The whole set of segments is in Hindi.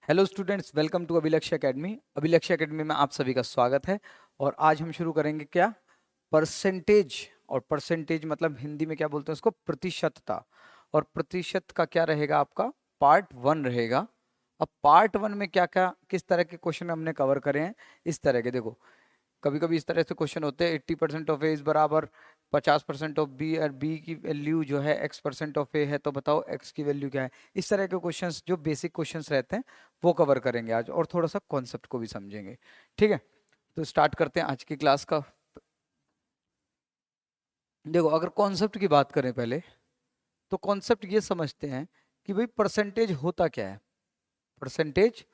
हेलो स्टूडेंट्स, वेलकम टू अभिलक्ष्य एकेडमी। अभिलक्ष्य एकेडमी में आप सभी का स्वागत है। और आज हम शुरू करेंगे क्या, परसेंटेज। और परसेंटेज मतलब हिंदी में क्या बोलते हैं उसको, प्रतिशतता। और प्रतिशत का क्या रहेगा आपका, पार्ट 1 रहेगा। अब पार्ट 1 में क्या क्या किस तरह के क्वेश्चन हमने कवर करे हैं, इस तरह के देखो। कभी कभी इस तरह से क्वेश्चन होते हैं, 80% ऑफ ए इज बराबर 50% ऑफ बी, और बी की वैल्यू जो है x% ऑफ ए है, तो बताओ x की वैल्यू क्या है। इस तरह के क्वेश्चंस जो बेसिक क्वेश्चंस रहते हैं वो कवर करेंगे आज, और थोड़ा सा कॉन्सेप्ट को भी समझेंगे। ठीक है, तो स्टार्ट करते हैं आज की क्लास का। देखो, अगर कॉन्सेप्ट की बात करें पहले, तो कॉन्सेप्ट ये समझते हैं कि भाई परसेंटेज होता क्या है, परसेंटेज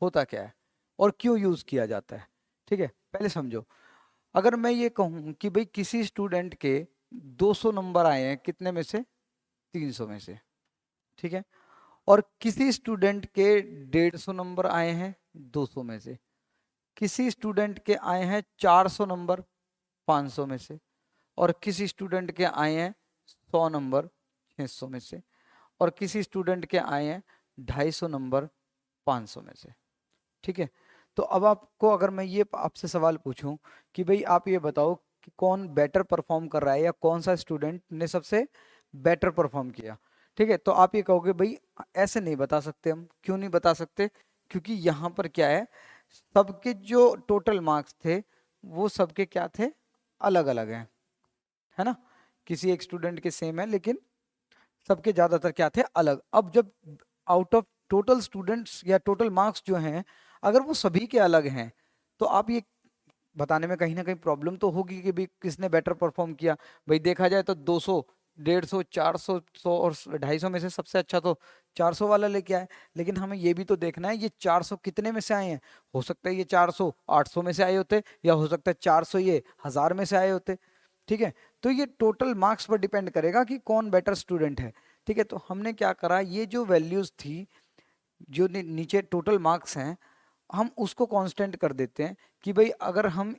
होता क्या है और क्यों यूज किया जाता है। ठीक है, पहले समझो। अगर मैं ये कहूं कि भाई किसी स्टूडेंट के 200 नंबर आए हैं, कितने में से, 300 में से। ठीक है, और किसी स्टूडेंट के 150 नंबर आए हैं 200 में से। किसी स्टूडेंट के आए हैं 400 नंबर 500 में से। और किसी स्टूडेंट के आए हैं 100 नंबर 600 में से। और किसी स्टूडेंट के आए हैं 250 नंबर 500 में से। ठीक है, तो अब आपको अगर मैं ये आपसे सवाल पूछूं कि भाई आप ये बताओ कि कौन बेटर परफॉर्म कर रहा है, या कौन सा स्टूडेंट ने सबसे बेटर परफॉर्म किया। ठीक है, तो आप ये कहोगे भाई ऐसे नहीं बता सकते हम। क्यों नहीं बता सकते? क्योंकि यहाँ पर क्या है, सबके जो टोटल मार्क्स थे वो सबके क्या थे, अलग अलग हैं, है ना। किसी एक स्टूडेंट के सेम है, लेकिन सबके ज्यादातर क्या थे, अलग। अब जब आउट ऑफ टोटल स्टूडेंट्स या टोटल मार्क्स जो हैं, अगर वो सभी के अलग हैं, तो आप ये बताने में कहीं ना कहीं प्रॉब्लम तो होगी कि भाई किसने बेटर परफॉर्म किया। भाई देखा जाए तो 200, 150, 400, 100 और 250 में से सबसे अच्छा तो 400 वाला लेके आए। लेकिन हमें ये भी तो देखना है, ये 400 कितने में से आए हैं। हो सकता है ये 400 800 में से आए होते, या हो सकता है 400 ये 1000 में से आए होते। ठीक है, तो ये टोटल मार्क्स पर डिपेंड करेगा कि कौन बेटर स्टूडेंट है। ठीक है, तो हमने क्या करा, ये जो वैल्यूज थी, जो नीचे टोटल मार्क्स हैं, हम उसको कांस्टेंट कर देते हैं कि भाई अगर हम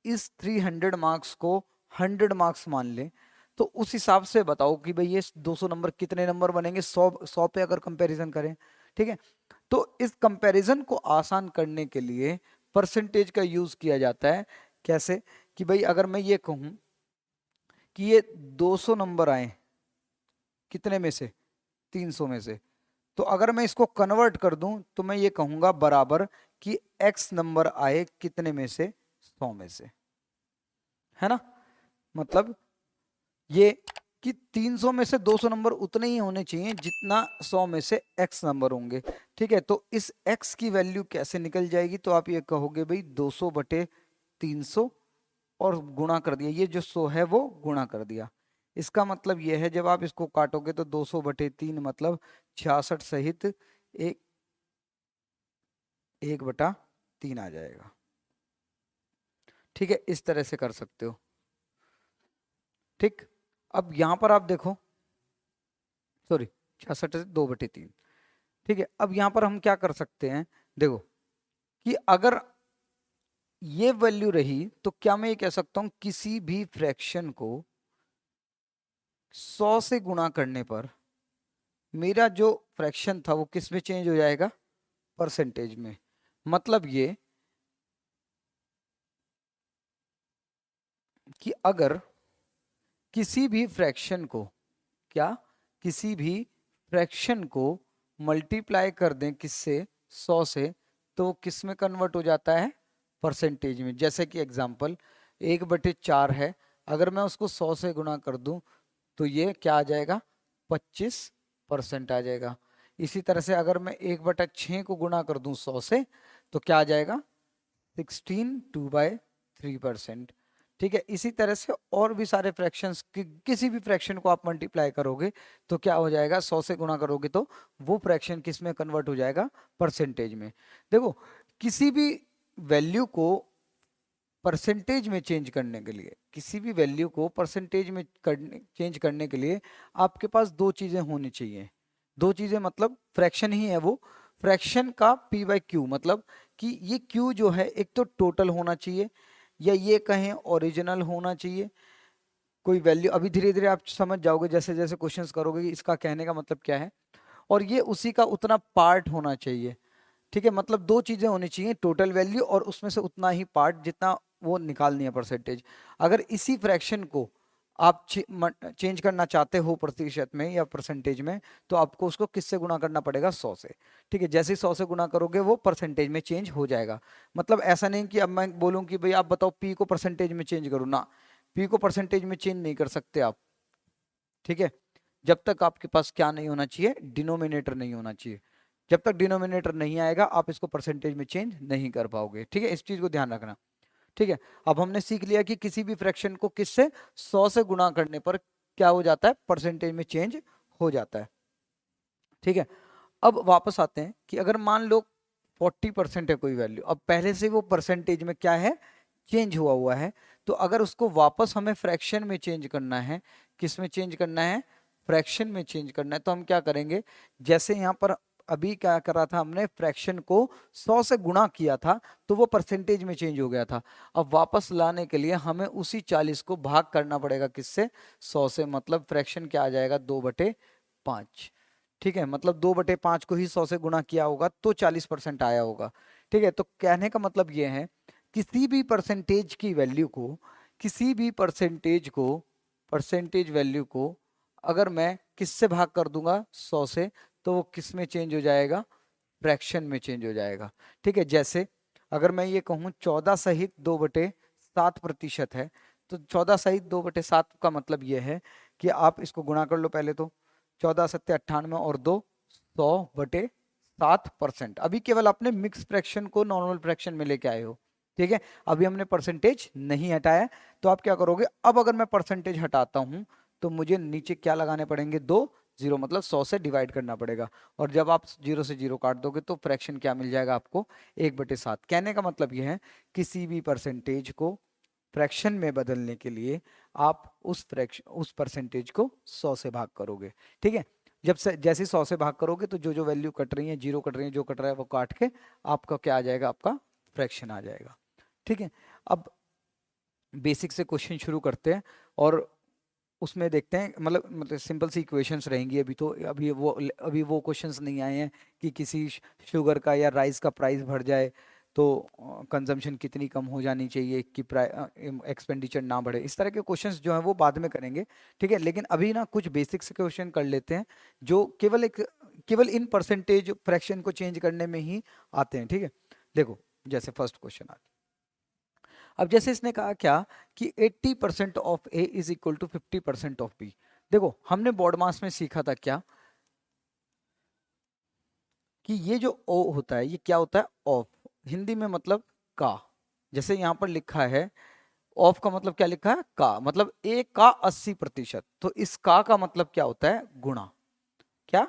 इस 300 मार्क्स को 100 मार्क्स मान लें, तो उस हिसाब से बताओ कि भाई ये 200 नंबर कितने नंबर बनेंगे 100 पे अगर कंपैरिजन करें। ठीक है, तो इस कंपैरिजन को आसान करने के लिए परसेंटेज का यूज किया जाता है। कैसे? कि भाई अगर मैं ये कहूं कि ये 200 नंबर आए कितने में से, 300 में से, तो अगर मैं इसको कन्वर्ट कर दूं तो मैं ये कहूंगा बराबर कि x नंबर आए कितने में से, 100 में से, है ना। मतलब ये कि 300 में से 200 नंबर उतने ही होने चाहिए जितना 100 में से x नंबर होंगे। ठीक है, तो इस x की वैल्यू कैसे निकल जाएगी, तो आप ये कहोगे भाई 200 बटे 300 और गुणा कर दिया, ये जो 100 है वो गुणा कर दिया। इसका मतलब ये है, जब आप इसको काटोगे तो 200 बटे 3 मतलब 66 सहित एक 1/3 आ जाएगा। ठीक है, इस तरह से कर सकते हो। ठीक, अब यहां पर आप देखो, सॉरी, 66 से 2/3। ठीक है, अब यहां पर हम क्या कर सकते हैं, देखो कि अगर ये वैल्यू रही तो क्या मैं ये कह सकता हूं किसी भी फ्रैक्शन को 100 से गुणा करने पर मेरा जो फ्रैक्शन था वो किस में चेंज हो जाएगा, परसेंटेज में। मतलब ये कि अगर किसी भी फ्रैक्शन को, क्या, किसी भी फ्रैक्शन को मल्टीप्लाई कर दें किससे, 100 से, तो वो किस में कन्वर्ट हो जाता है, परसेंटेज में। जैसे कि एग्जांपल 1/4 है, अगर मैं उसको 100 से गुणा कर दूं तो ये क्या आ जाएगा, 25% आ जाएगा। इसी तरह से अगर मैं 1/6 को गुणा कर दूं 100 से, तो क्या आ जाएगा, 16 2/3%। ठीक है, इसी तरह से और भी सारे फ्रैक्शंस किसी भी फ्रैक्शन को आप मल्टीप्लाई करोगे तो क्या हो जाएगा, 100 से गुणा करोगे तो वो फ्रैक्शन किस में कन्वर्ट हो जाएगा, परसेंटेज में। देखो, किसी भी वैल्यू को परसेंटेज में चेंज करने के लिए, किसी भी वैल्यू को परसेंटेज में चेंज करने के लिए आपके पास दो चीजें होनी चाहिए। दो चीजें मतलब फ्रैक्शन ही है वो। फ्रैक्शन का p/q मतलब कि ये q जो है, एक तो टोटल होना चाहिए, या ये कहें ओरिजिनल होना चाहिए। कोई वैल्यू अभी धीरे धीरे आप समझ जाओगे जैसे जैसे क्वेश्चंस करोगे कि इसका कहने का मतलब क्या है। और ये उसी का उतना पार्ट होना चाहिए। ठीक है, मतलब दो चीजें होनी चाहिए, टोटल वैल्यू और उसमें से उतना ही पार्ट जितना वो निकालनी है परसेंटेज। अगर इसी फ्रैक्शन को आप चेंज करना चाहते हो प्रतिशत में या परसेंटेज में, तो आपको उसको किससे गुणा करना पड़ेगा, 100 से। ठीक है, जैसे ही 100 से गुणा करोगे वो परसेंटेज में चेंज हो जाएगा। मतलब ऐसा नहीं कि अब मैं बोलूं कि भाई आप बताओ पी को परसेंटेज में चेंज करो ना, पी को परसेंटेज में चेंज नहीं कर सकते आप। ठीक है, जब तक आपके पास क्या नहीं होना चाहिए, डिनोमिनेटर नहीं होना चाहिए। जब तक डिनोमिनेटर नहीं आएगा आप इसको परसेंटेज में चेंज नहीं कर पाओगे। ठीक है, इस चीज को ध्यान रखना। ठीक है, अब हमने सीख लिया कि किसी भी फ्रैक्शन को किससे, 100 से गुणा करने पर क्या हो जाता है, परसेंटेज में चेंज हो जाता है। ठीक है, अब वापस आते हैं कि अगर मान लो 40% है कोई वैल्यू, अब पहले से वो परसेंटेज में क्या है, चेंज हुआ हुआ है, तो अगर उसको वापस हमें फ्रैक्शन में चेंज करना है, किस में चेंज करना है, फ्रैक्शन में चेंज करना है, तो हम क्या करेंगे, जैसे यहाँ पर अभी क्या करा था हमने, फ्रैक्शन को 100 से गुणा किया था तो वो परसेंटेज में चेंज हो गया था। अब वापस लाने के लिए हमें उसी 40 को भाग करना पड़ेगा किससे, 100 से। मतलब फ्रैक्शन क्या आ जाएगा, 2/5। ठीक है, मतलब 2/5 को ही 100 से गुणा किया होगा तो 40% आया होगा। ठीक है, तो कहने का मतलब ये है, किसी भी परसेंटेज की वैल्यू को, किसी भी परसेंटेज वैल्यू को अगर मैं किससे भाग कर दूंगा, 100 से, तो वो किस में चेंज हो जाएगा, फ्रैक्शन में चेंज हो जाएगा। ठीक है, जैसे अगर मैं ये कहूँ 14 सहित 2/7% है, तो 14 सहित 2/7 का मतलब ये है कि आप इसको गुणा कर लो पहले तो, 14×7 = 98 और 2 100/7%। अभी केवल आपने मिक्स फ्रैक्शन को नॉर्मल फ्रैक्शन में लेके आए हो। ठीक है, अभी हमने परसेंटेज नहीं हटाया, तो आप क्या करोगे, अब अगर मैं परसेंटेज हटाता हूं तो मुझे नीचे क्या लगाने पड़ेंगे, 2 0, मतलब 100 से डिवाइड करना पड़ेगा। और जब आप 0 से 0 काट दोगे तो फ्रैक्शन क्या मिल जाएगा आपको, 1/7। कहने का मतलब यह है, किसी भी परसेंटेज को फ्रैक्शन में बदलने के लिए आप उस परसेंटेज को 100 से भाग करोगे। ठीक है, जब से जैसे 100 से भाग करोगे तो जो जो वैल्यू कट रही है, जीरो कट रही है, जो कट रहा है वो काट के आपका क्या आ जाएगा, आपका फ्रैक्शन आ जाएगा। ठीक है, अब बेसिक से क्वेश्चन शुरू करते हैं और उसमें देखते हैं, मतलब सिंपल सी इक्वेशंस रहेंगी अभी तो। अभी वो क्वेश्चंस नहीं आए हैं कि किसी शुगर का या राइस का प्राइस बढ़ जाए तो कंजम्पशन कितनी कम हो जानी चाहिए कि एक्सपेंडिचर ना बढ़े। इस तरह के क्वेश्चंस जो हैं वो बाद में करेंगे। ठीक है, लेकिन अभी ना कुछ बेसिक से क्वेश्चन कर लेते हैं जो केवल इन परसेंटेज फ्रैक्शन को चेंज करने में ही आते हैं। ठीक है, देखो जैसे फर्स्ट क्वेश्चन आता है। अब जैसे इसने कहा क्या कि 80% of A is equal to 50% of B. देखो हमने बॉड मास में सीखा था क्या, कि ये जो ओ होता है ये क्या होता है, ऑफ, हिंदी में मतलब का। जैसे यहाँ पर लिखा है ऑफ का मतलब क्या लिखा है, का, मतलब ए का 80%, तो इस का मतलब क्या होता है, गुणा। क्या,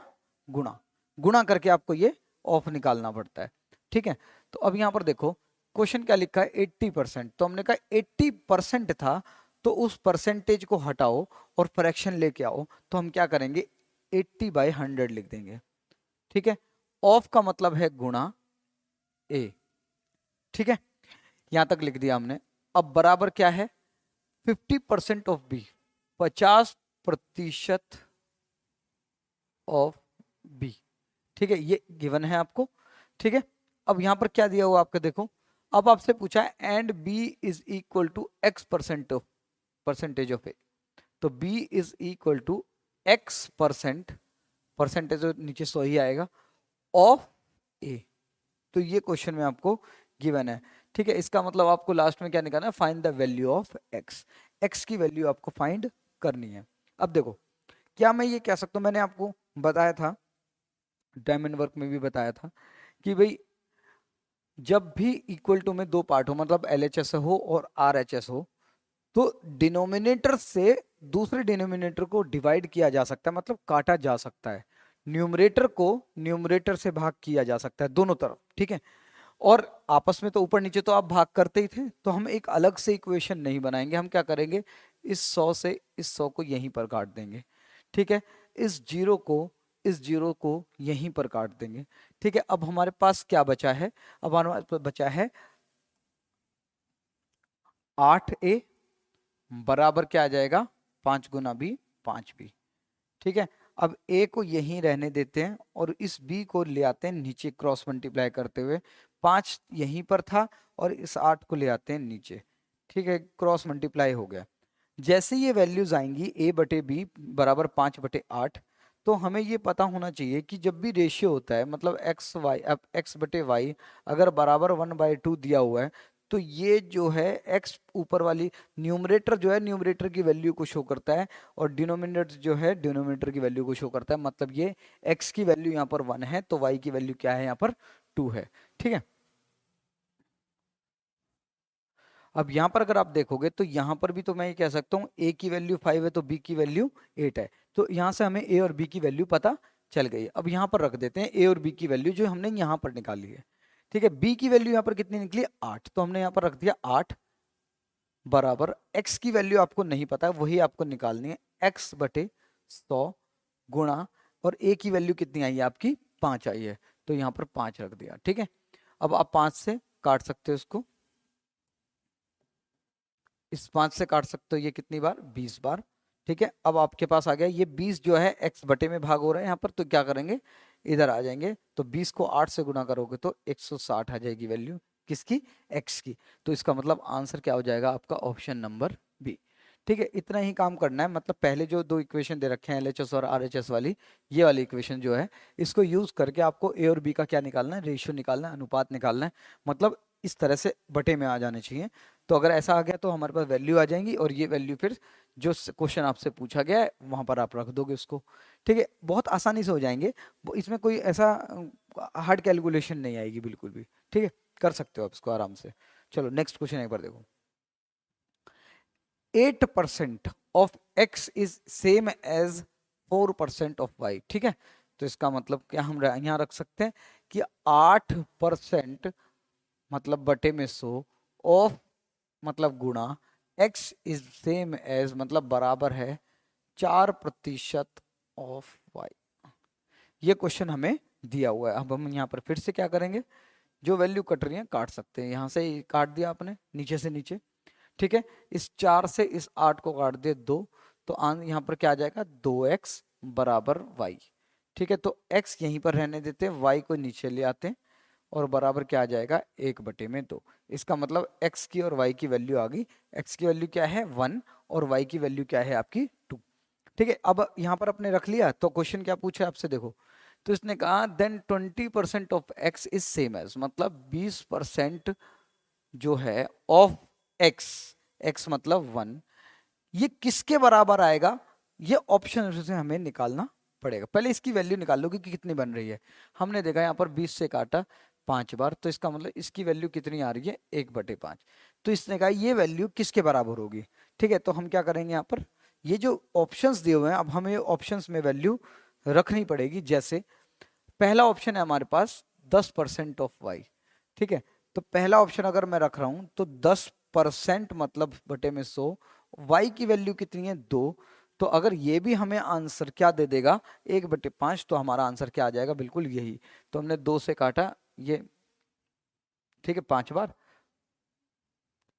गुणा। गुणा करके आपको ये ऑफ निकालना पड़ता है। ठीक है, तो अब यहां पर देखो क्वेश्चन क्या लिखा है, 80%, तो हमने कहा 80% था, तो उस परसेंटेज को हटाओ और फ्रैक्शन लेके आओ, तो हम क्या करेंगे, 80/100 लिख देंगे। ठीक है, ऑफ का मतलब है गुणा ए। ठीक है, यहां तक लिख दिया हमने। अब बराबर क्या है, 50% ऑफ बी, 50% ऑफ बी। ठीक है, ये गिवन है आपको। ठीक है, अब यहां पर क्या दिया हुआ आपका देखो, अब आपसे पूछा है and B is equal to X% of A, तो B is equal to X%, percentage नीचे 100 ही आएगा, ऑफ ए। तो ये क्वेश्चन में आपको गिवन है। ठीक है, इसका मतलब आपको लास्ट में क्या निकालना है, find the value of x. X की वैल्यू आपको फाइंड करनी है। अब देखो क्या मैं ये कह सकता हूं, मैंने आपको बताया था, डायमंड वर्क में भी बताया था कि भाई जब भी इक्वल टू में दो पार्ट हो, मतलब LHS हो और RHS हो, तो डिनोमिनेटर से दूसरे डिनोमिनेटर को डिवाइड किया जा सकता है, मतलब काटा जा सकता है। न्यूमरेटर को न्यूमरेटर से भाग किया जा सकता है दोनों तरफ। ठीक है, और आपस में तो ऊपर नीचे तो आप भाग करते ही थे, तो हम एक अलग से इक्वेशन नहीं बनाएंगे। हम क्या करेंगे, इस 100 से इस 100 को यहीं पर काट देंगे। ठीक है, इस जीरो को यहीं पर काट देंगे। ठीक है, अब हमारे पास क्या बचा है, अब हमारे पास बचा है 8a बराबर क्या आ जाएगा, 5 गुना बी 5b। ठीक है, अब ए को यहीं रहने देते हैं और इस बी को ले आते हैं नीचे क्रॉस मल्टीप्लाई करते हुए। 5 यहीं पर था और इस 8 को ले आते हैं नीचे, ठीक है, क्रॉस मल्टीप्लाई हो गया। जैसे ये वैल्यूज आएंगी a बटे बी बराबर 5/8, तो हमें ये पता होना चाहिए कि जब भी रेशियो होता है मतलब एक्स वाई, अब एक्स बटे वाई अगर बराबर 1/2 दिया हुआ है, तो ये जो है x ऊपर वाली न्यूमरेटर जो है न्यूमरेटर की वैल्यू को शो करता है और डिनोमिनेटर जो है डिनोमिनेटर की वैल्यू को शो करता है। मतलब ये x की वैल्यू यहाँ पर 1 है तो y की वैल्यू क्या है यहाँ पर 2 है, ठीक है। अब यहाँ पर अगर आप देखोगे तो यहाँ पर भी तो मैं ये कह सकता हूँ a की वैल्यू 5 है तो b की वैल्यू 8 है, तो यहाँ से हमें a और b की वैल्यू पता चल गई। अब यहाँ पर रख देते हैं a और b की वैल्यू जो हमने यहाँ पर निकाली है, ठीक है। b की वैल्यू यहाँ पर कितनी निकली 8, तो हमने यहाँ पर रख दिया 8 बराबर x की वैल्यू आपको नहीं पता है वही आपको निकालनी है, x बटे 100 गुणा, और a की वैल्यू कितनी आई है आपकी 5 आई है, तो यहाँ पर 5 रख दिया, ठीक है। अब आप 5 से काट सकते हो इसको, इस 5 से काट सकते हो ये कितनी बार 20 बार, ठीक है। अब आपके पास आ गया ये 20 जो है x बटे में भाग हो रहा है यहाँ पर, तो क्या करेंगे इधर आ जाएंगे, तो 20 को 8 से गुना करोगे तो 160 आ जाएगी वैल्यू किसकी x की। तो इसका मतलब आंसर क्या हो जाएगा आपका ऑप्शन नंबर बी, ठीक है। इतना ही काम करना है, मतलब पहले जो दो इक्वेशन दे रखे हैं LHS और RHS वाली, ये वाली इक्वेशन जो है इसको यूज करके आपको a और b का क्या निकालना है, रेशियो निकालना है, अनुपात निकालना है, मतलब इस तरह से बटे में आ जाने चाहिए। तो अगर ऐसा आ गया तो हमारे पास वैल्यू आ जाएंगी और ये वैल्यू फिर जो क्वेश्चन आपसे पूछा गया है वहां पर आप रख दोगे उसको, ठीक है। बहुत आसानी से हो जाएंगे, इसमें कोई ऐसा हार्ड कैलकुलेशन नहीं आएगी बिल्कुल भी, ठीक है, कर सकते हो आप इसको आराम से। चलो नेक्स्ट क्वेश्चन एक बार देखो। 8% of x is same as 4% of y, ठीक है। तो इसका मतलब क्या हम यहाँ रख सकते हैं कि 8% मतलब बटे में 100 ऑफ मतलब गुणा x इज सेम एज मतलब बराबर है 4% ऑफ y। ये क्वेश्चन हमें दिया हुआ है। अब हम यहाँ पर फिर से क्या करेंगे, जो वैल्यू कट रही है काट सकते हैं, यहाँ से ही काट दिया आपने नीचे से नीचे, ठीक है। इस 4 से इस 8 को काट दिए 2, तो यहाँ पर क्या आ जाएगा 2x बराबर y, ठीक है। तो x यहीं पर रहने देते हैं, y को नीचे ले आते हैं और बराबर क्या आ जाएगा 1/2। इसका मतलब x की और y की वैल्यू आ गई, x की वैल्यू क्या है 1 और y की वैल्यू क्या है आपकी 2, ठीक है। अब यहाँ पर आपने रख लिया, तो क्वेश्चन क्या पूछा आपसे देखो, तो इसने कहा then 20% of x is same as, मतलब 20% जो है ऑफ x, x मतलब 1, ये किसके बराबर आएगा, ये ऑप्शन से हमें निकालना पड़ेगा। पहले इसकी वैल्यू निकाल लो कि कितनी बन रही है। हमने देखा यहाँ पर 20 से काटा 5 बार, तो इसका मतलब इसकी वैल्यू कितनी आ रही है 1/5। तो इसने कहा ये वैल्यू किसके बराबर होगी, ठीक है। तो हम क्या करेंगे यहाँ पर, ये जो ऑप्शंस दिए हुए हैं अब हमें ऑप्शंस में वैल्यू रखनी पड़ेगी। जैसे पहला ऑप्शन है हमारे पास 10% ऑफ वाई, ठीक है। तो पहला ऑप्शन अगर मैं रख रहा हूं तो 10% मतलब बटे में 100, वाई की वैल्यू कितनी है 2, तो अगर ये भी हमें आंसर क्या दे देगा 1/5, तो हमारा आंसर क्या आ जाएगा बिल्कुल यही। तो हमने 2 से काटा ये, ठीक है, 5 बार,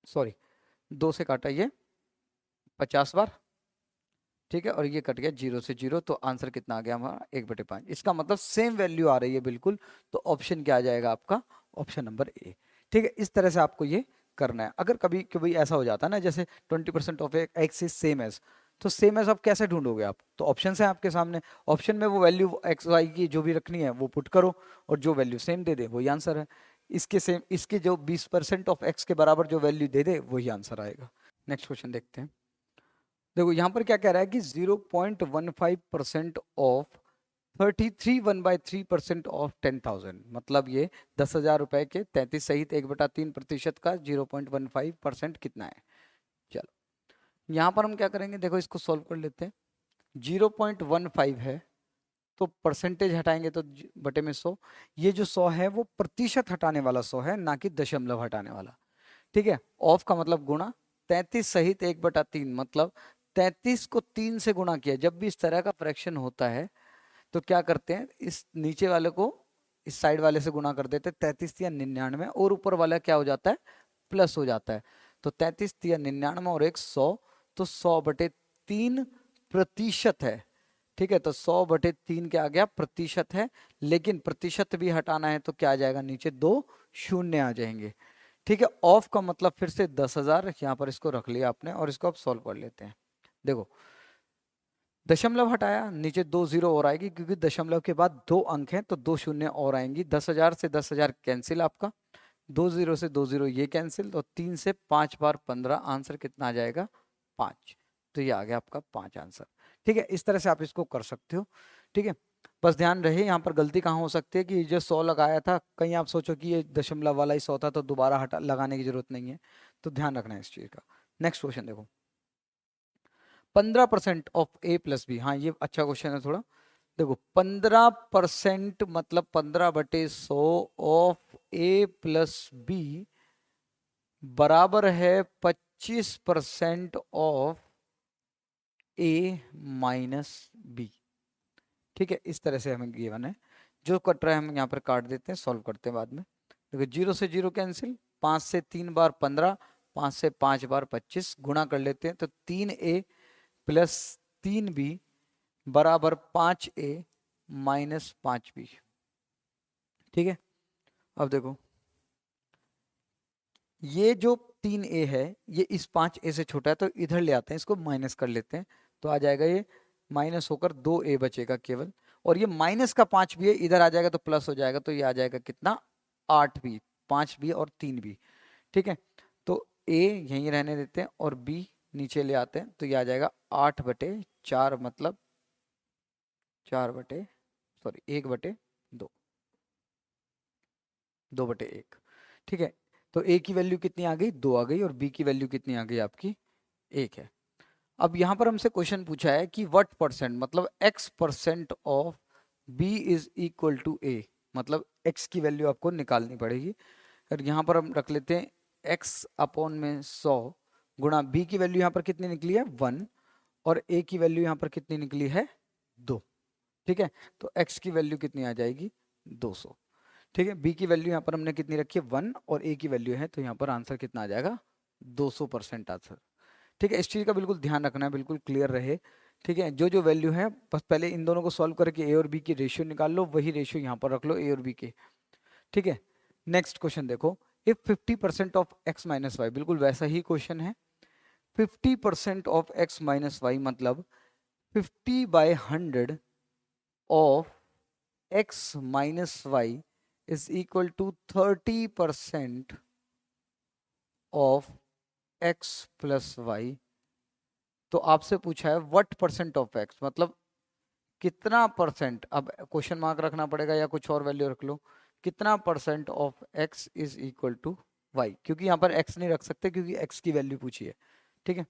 सॉरी 2 से काटा ये 50 बार, ठीक है, और ये कट गया 0 से 0, तो आंसर कितना आ गया हमारा 1/5। इसका मतलब सेम वैल्यू आ रही है बिल्कुल, तो ऑप्शन क्या आ जाएगा आपका ऑप्शन नंबर ए, ठीक है। इस तरह से आपको ये करना है। अगर कभी कभी ऐसा हो जाता है ना, जैसे 20% of X is same as, तो सेम एज आप कैसे ढूंढोगे, आप तो ऑप्शन है आपके सामने, ऑप्शन में वो वैल्यू एक्स वाई की जो भी रखनी है वो पुट करो और जो वैल्यू सेम दे दे वही आंसर है। इसके सेम, इसके जो 20% ऑफ एक्स के बराबर जो वैल्यू दे दे वही आंसर आएगा। नेक्स्ट क्वेश्चन देखते हैं। देखो यहाँ पर क्या कह रहा है कि 0.15% ऑफ 33 1/3% ऑफ 10,000, मतलब ये 10,000 रुपए के 33 सहित 1/3% का 0.15% कितना है। चलो यहाँ पर हम क्या करेंगे, देखो इसको सॉल्व कर लेते हैं। 0.15 है तो परसेंटेज हटाएंगे तो बटे में 100, ये जो 100 है वो प्रतिशत हटाने वाला 100 है, ना कि दशमलव हटाने वाला, ठीक है। ऑफ का मतलब गुणा, 33 सहित 1/3 मतलब 33 को 3 से गुणा किया। जब भी इस तरह का फ्रैक्शन होता है तो क्या करते हैं, इस नीचे वाले को इस साइड वाले से गुणा कर देते हैं, 33 या 99, और ऊपर वाला क्या हो जाता है प्लस हो जाता है। तो 33 या 99 और 100, तो 100/3 प्रतिशत है, ठीक है, तो 100/3 क्या आ गया, प्रतिशत है, लेकिन प्रतिशत भी हटाना है तो क्या आ जाएगा, नीचे 2 शून्य आ जाएंगे। ठीक है, ऑफ का मतलब फिर से 10,000, यहाँ पर इसको रख लिया आपने और इसको आप सॉल्व कर लेते हैं। देखो दशमलव हटाया, नीचे 2 जीरो और आएगी, क्योंकि दशमलव के बाद 2 अंक हैं तो 2 शून्य और आएंगी। 10,000 से 10,000 कैंसिल आपका, 2 जीरो से 2 जीरो ये कैंसिल, तो 3 से 5 बार 15, आंसर कितना आ जाएगा, 5। तो ये आ गया आपका 5 आंसर। ठीक है, इस तरह से आप इसको कर सकते हो। ठीक है, बस ध्यान रहे यहाँ पर गलती कहाँ हो सकती है कि जो 100 लगाया था, कहीं आप सोचो कि ये दशमलव वाला ही 100 था तो दोबारा हटा लगाने की जरूरत नहीं है, तो ध्यान रखना है इस चीज का। नेक्स्ट क्वेश्चन देखो, 15% ऑफ ए प्लस बी, हाँ ये अच्छा क्वेश्चन है थोड़ा। देखो 15% मतलब 15/100 ऑफ ए प्लस बी बराबर है 25% ऑफ ए माइनस बी। ठीक है, इस तरह से हमें गिवन है, जो कट रहा है हम यहाँ पर काट देते हैं, सॉल्व करते हैं बाद में। देखो 0 से 0 कैंसिल, 5 से 3 बार 15, 5 से 5 बार 25, गुणा कर लेते हैं तो 3a प्लस 3b बराबर 5a माइनस 5b। ठीक है, अब देखो ये जो 3a है ये इस 5a से छोटा है, तो इधर ले आते हैं, इसको माइनस कर लेते हैं, तो आ जाएगा ये माइनस होकर 2a बचेगा केवल, और ये माइनस का 5 भी है, इधर आ जाएगा तो प्लस हो जाएगा, तो ये आ जाएगा कितना, 8b, 5b और 3b। ठीक है, तो a यहीं रहने देते हैं और b नीचे ले आते हैं, तो ये आ जाएगा 8/4, मतलब 1/2, 2/1। ठीक है, तो a की वैल्यू कितनी आ गई, 2 आ गई, और b की वैल्यू कितनी आ गई आपकी, 1 है। अब यहाँ पर हमसे क्वेश्चन पूछा है कि व्हाट परसेंट, मतलब x% of b is equal to a, मतलब x की वैल्यू आपको निकालनी पड़ेगी। और यहाँ पर हम रख लेते हैं x अपॉन में 100 गुणा b की वैल्यू यहाँ पर कितनी निकली है, 1, और a की वैल्यू यहाँ पर कितनी निकली है, 2। ठीक है, तो x की वैल्यू कितनी आ जाएगी, 200। ठीक है, b की वैल्यू यहाँ पर हमने कितनी रखी है, 1, और a की वैल्यू है, तो यहाँ पर आंसर कितना आ जाएगा, 200% आंसर। ठीक है, इस चीज़ का बिल्कुल ध्यान रखना है, बिल्कुल क्लियर रहे। ठीक है, जो जो वैल्यू है बस पहले इन दोनों को सॉल्व करके ए और बी की रेशियो निकाल लो, वही रेशियो यहाँ पर रख लो ए और बी के। ठीक है, नेक्स्ट क्वेश्चन देखो, if 50% of x minus Y, बिल्कुल वैसा ही क्वेश्चन है। 50% ऑफ x माइनस वाई मतलब 50/100 of x minus Y is equal to 30% of x plus Y. तो आपसे पूछा है व्हाट परसेंट ऑफ x, मतलब कितना परसेंट, अब क्वेश्चन मार्क रखना पड़ेगा या कुछ और वैल्यू रख लो, कितना percent of x is equal to y, क्योंकि यहाँ पर x नहीं रख सकते क्योंकि x की वैल्यू पूछी है। ठीक है,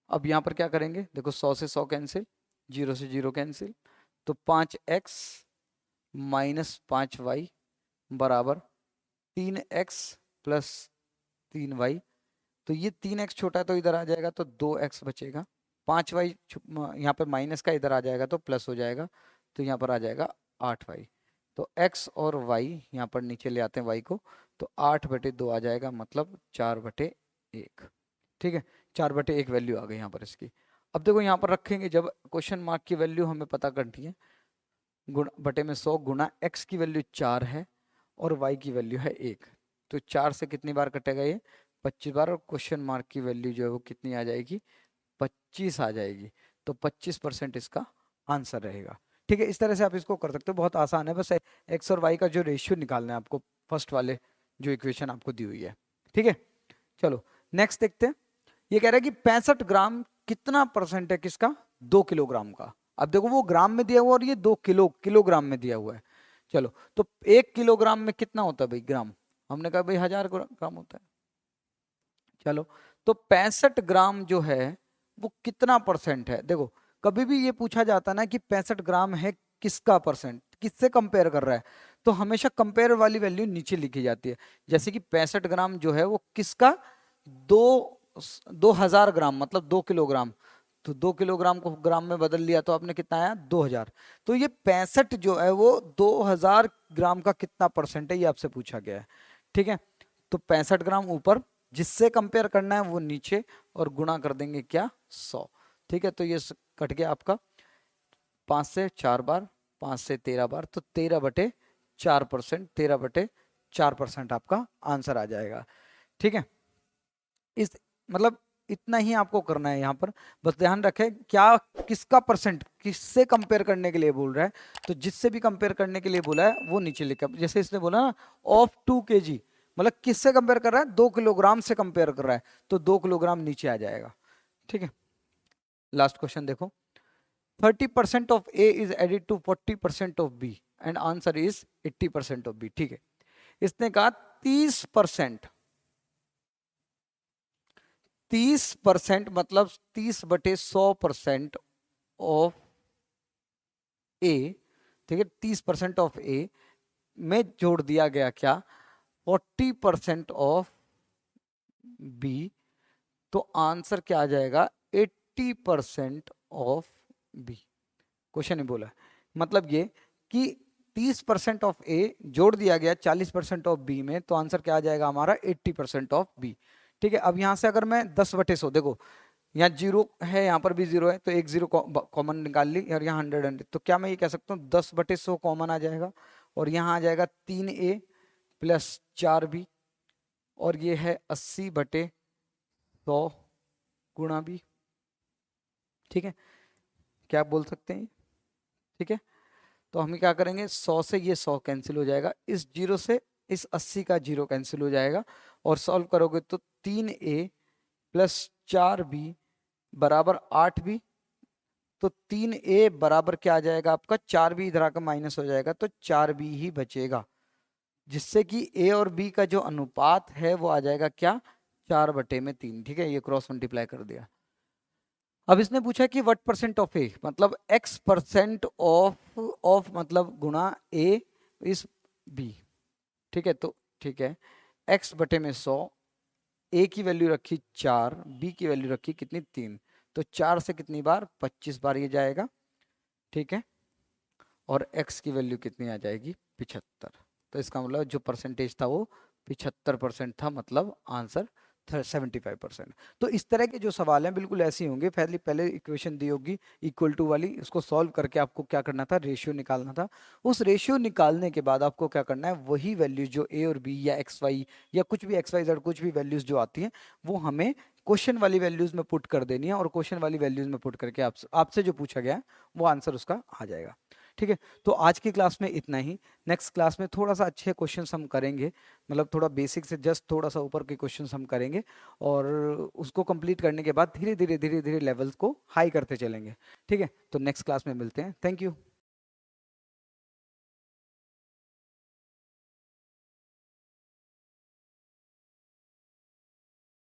अब यहाँ पर क्या करेंगे, देखो 100 से 100 कैंसिल, 0 से 0 कैंसिल, तो 5x माइनस 5y बराबर 3x प्लस 3y। तो ये 3x छोटा है तो इधर आ जाएगा तो 2x बचेगा, 5y यहाँ पर माइनस का इधर आ जाएगा तो प्लस हो जाएगा, तो यहाँ पर आ जाएगा 8y। तो x और y यहाँ पर नीचे ले आते हैं y को, तो 8/2 आ जाएगा, मतलब 4/1। ठीक है, 4/1 वैल्यू आ गई यहाँ पर इसकी। अब देखो यहाँ पर रखेंगे, जब क्वेश्चन मार्क की वैल्यू हमें पता करनी है, गुण बटे में 100 गुना x की वैल्यू 4 है और y की वैल्यू है 1, तो 4 से कितनी बार कटेगा ये, 25 बार, और क्वेश्चन मार्क की वैल्यू जो है वो कितनी आ जाएगी, 25 आ जाएगी, तो 25% इसका आंसर रहेगा। ठीक है, इस तरह से आप इसको कर सकते हो, बहुत आसान है, बस x और y का जो रेशियो निकालना है आपको, फर्स्ट वाले जो इक्वेशन आपको दी हुई है। ठीक है, चलो नेक्स्ट देखते हैं। ये कह रहा है कि 65 ग्राम कितना परसेंट है किसका, 2 किलोग्राम का। अब देखो वो ग्राम में दिया हुआ और ये 2 किलोग्राम में दिया हुआ है। चलो, तो 1 किलोग्राम में कितना होता है भाई, ग्राम, हमने कहा भाई 1000 ग्राम होता है। चलो, तो 65 ग्राम जो है वो कितना परसेंट है। देखो कभी भी ये पूछा जाता ना कि 65 ग्राम है किसका परसेंट, किससे कंपेयर कर रहा है, तो हमेशा कंपेयर वाली वैल्यू नीचे लिखी जाती है। जैसे कि 65 ग्राम जो है वो किसका, 2000 ग्राम, मतलब 2 किलोग्राम, तो 2 किलोग्राम को ग्राम में बदल लिया तो आपने कितना आया, 2000। तो ये 65 जो है वो 2000 ग्राम का कितना परसेंट है, ये आपसे पूछा गया है। ठीक है, तो 65 ग्राम ऊपर, जिससे कंपेयर करना है वो नीचे, और गुणा कर देंगे क्या, 100। ठीक है, तो ये कट गया आपका 5 से 4 बार, 5 से 13 बार, तो 13/4%, 13/4% आपका आंसर आ जाएगा। ठीक है, इस मतलब इतना ही आपको करना है यहाँ पर। बस ध्यान रखें क्या किसका परसेंट किससे कंपेयर करने के लिए बोल रहा है, तो जिससे भी कंपेयर करने के लिए बोला है वो नीचे लिखा। जैसे इसने बोला ना ऑफ 2 kg, मतलब किससे कंपेयर कर रहा है, 2 किलोग्राम से कंपेयर कर रहा है, तो 2 किलोग्राम नीचे आ जाएगा। ठीक है, लास्ट क्वेश्चन देखो, 30% of A is added to 40% of B and answer is 80% of B. ठीक है, इसने कहा 30%, 30% मतलब 30/100% ऑफ ए। ठीक है, 30% ऑफ ए में जोड़ दिया गया क्या, 40% ऑफ बी, तो आंसर क्या आ जाएगा, 80% ऑफ बी। क्वेश्चन ही बोला, मतलब ये कि 30% ऑफ ए जोड़ दिया गया 40% ऑफ बी में, तो आंसर क्या आ जाएगा हमारा, 80% ऑफ बी। ठीक है, अब यहां से अगर मैं 10/100, देखो यहाँ 0 है, यहाँ पर भी 0 है, तो एक 0 कॉमन निकाल ली, और यहाँ 100, तो क्या मैं ये कह सकता हूँ 10/100 कॉमन आ जाएगा, और यहाँ आ जाएगा 3a प्लस 4b, और ये है 80/100 गुणा b। ठीक है, क्या आप बोल सकते हैं, ठीक है, तो हम क्या करेंगे, 100 से ये 100 कैंसिल हो जाएगा, इस 0 से इस 80 का 0 कैंसिल हो जाएगा, और सॉल्व करोगे तो 3a प्लस 4b बराबर 8b, तो 3a बराबर क्या आ जाएगा आपका, 4b इधर आकर माइनस हो जाएगा, तो 4b ही बचेगा, जिससे कि a और b का जो अनुपात है वो आ जाएगा क्या, 4/3। ठीक है, ये क्रॉस मल्टीप्लाई कर दिया। अब इसने पूछा कि व्हाट परसेंट ऑफ ए, मतलब x% ऑफ मतलब गुणा a इस b। ठीक है, तो ठीक है, x/100, a की वैल्यू रखी 4, b की वैल्यू रखी कितनी 3, तो 4 से कितनी बार, 25 बार ये जाएगा। ठीक है, और x की वैल्यू कितनी आ जाएगी, 75। तो इसका मतलब जो परसेंटेज था वो 75% था, मतलब आंसर 75%। तो इस तरह के जो सवाल हैं बिल्कुल ऐसे ही होंगे। पहले इक्वेशन दी होगी इक्वल टू वाली, उसको सॉल्व करके आपको क्या करना था, रेशियो निकालना था। उस रेशियो निकालने के बाद आपको क्या करना है, वही वैल्यूज जो ए और बी या एक्स वाई या कुछ भी एक्स वाई जेड कुछ भी वैल्यूज जो आती हैं वो हमें क्वेश्चन वाली वैल्यूज में पुट कर देनी है, और क्वेश्चन वाली वैल्यूज में पुट करके आपसे जो पूछा गया है वो आंसर उसका आ जाएगा। ठीक है, तो आज की क्लास में इतना ही। नेक्स्ट क्लास में थोड़ा सा अच्छे क्वेश्चंस हम करेंगे, मतलब थोड़ा बेसिक से जस्ट थोड़ा सा ऊपर के क्वेश्चंस हम करेंगे, और उसको कंप्लीट करने के बाद धीरे धीरे लेवल्स को हाई करते चलेंगे। ठीक है, तो नेक्स्ट क्लास में मिलते हैं। Thank you.